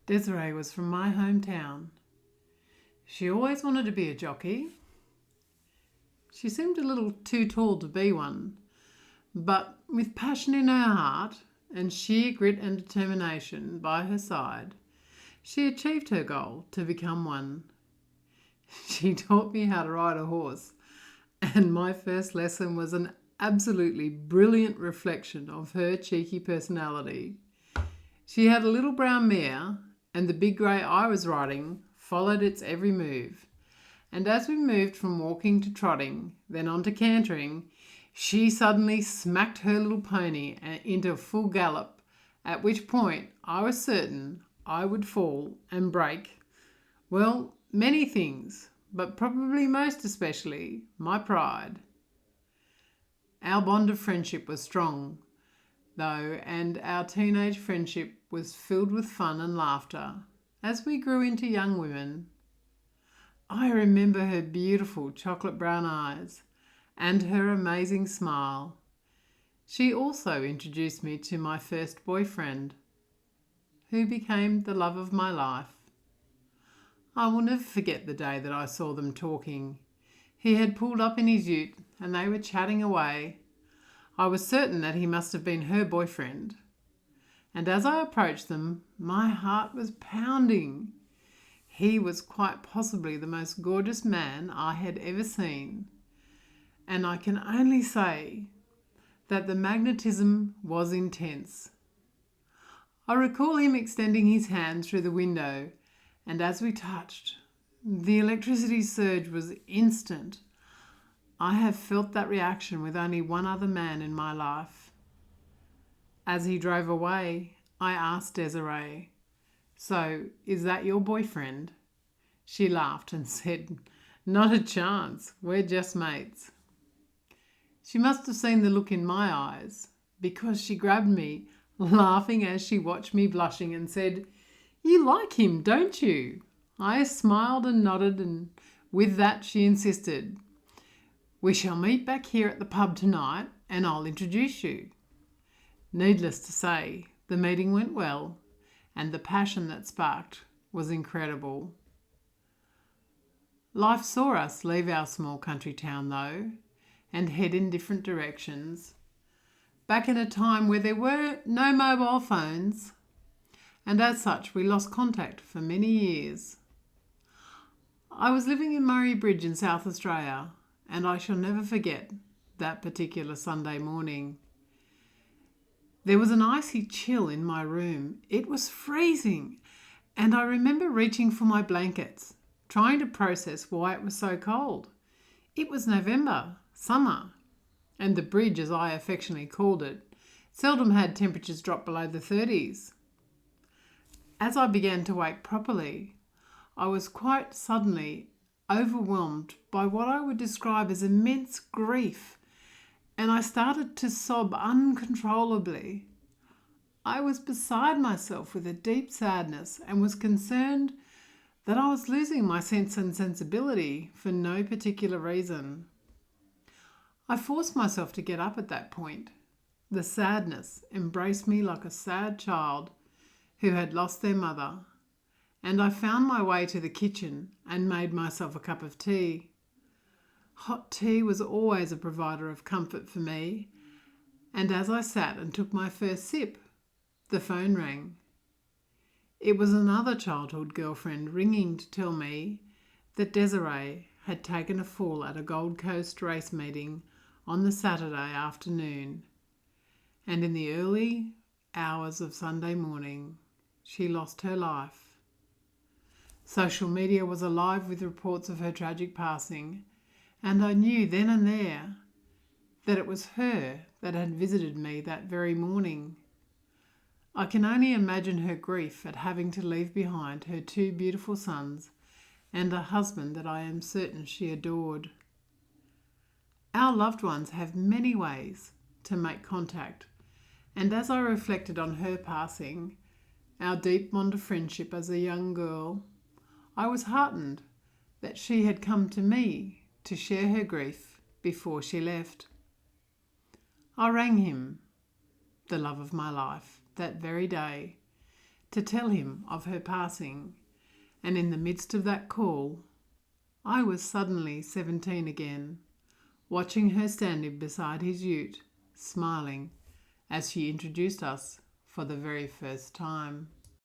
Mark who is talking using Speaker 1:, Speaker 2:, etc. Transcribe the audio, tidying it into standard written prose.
Speaker 1: Desiree was from my hometown. She always wanted to be a jockey. She seemed a little too tall to be one, but with passion in her heart and sheer grit and determination by her side, she achieved her goal to become one. She taught me how to ride a horse, and my first lesson was an absolutely brilliant reflection of her cheeky personality. She had a little brown mare, and the big grey I was riding followed its every move. And as we moved from walking to trotting, then on to cantering, she suddenly smacked her little pony into full gallop, at which point I was certain I would fall and break, well, many things, but probably most especially my pride. Our bond of friendship was strong, though, and our teenage friendship was filled with fun and laughter as we grew into young women. I remember her beautiful chocolate brown eyes and her amazing smile. She also introduced me to my first boyfriend, who became the love of my life. I will never forget the day that I saw them talking. He had pulled up in his ute and they were chatting away. I was certain that he must have been her boyfriend. And as I approached them, my heart was pounding. He was quite possibly the most gorgeous man I had ever seen. And I can only say that the magnetism was intense. I recall him extending his hand through the window, and as we touched, the electricity surge was instant. I have felt that reaction with only one other man in my life. As he drove away, I asked Desiree, "So, is that your boyfriend?" She laughed and said, "Not a chance, we're just mates." She must have seen the look in my eyes, because she grabbed me, laughing as she watched me blushing, and said, "You like him, don't you?" I smiled and nodded, and with that she insisted, "We shall meet back here at the pub tonight and I'll introduce you." Needless to say, the meeting went well, and the passion that sparked was incredible. Life saw us leave our small country town, though, and head in different directions. Back in a time where there were no mobile phones, and as such we lost contact for many years. I was living in Murray Bridge in South Australia, and I shall never forget that particular Sunday morning. There was an icy chill in my room. It was freezing, and I remember reaching for my blankets, trying to process why it was so cold. It was November, summer, and the bridge, as I affectionately called it, seldom had temperatures drop below the 30s. As I began to wake properly, I was quite suddenly overwhelmed by what I would describe as immense grief, and I started to sob uncontrollably. I was beside myself with a deep sadness and was concerned that I was losing my sense and sensibility for no particular reason. I forced myself to get up at that point. The sadness embraced me like a sad child who had lost their mother, and I found my way to the kitchen and made myself a cup of tea. Hot tea was always a provider of comfort for me, and as I sat and took my first sip, the phone rang. It was another childhood girlfriend ringing to tell me that Desiree had taken a fall at a Gold Coast race meeting on the Saturday afternoon, and in the early hours of Sunday morning, she lost her life. Social media was alive with reports of her tragic passing, and I knew then and there that it was her that had visited me that very morning. I can only imagine her grief at having to leave behind her two beautiful sons and a husband that I am certain she adored. Our loved ones have many ways to make contact, and as I reflected on her passing, our deep bond of friendship as a young girl, I was heartened that she had come to me to share her grief before she left. I rang him, the love of my life, that very day, to tell him of her passing, and in the midst of that call, I was suddenly 17 again, watching her standing beside his ute, smiling as she introduced us for the very first time.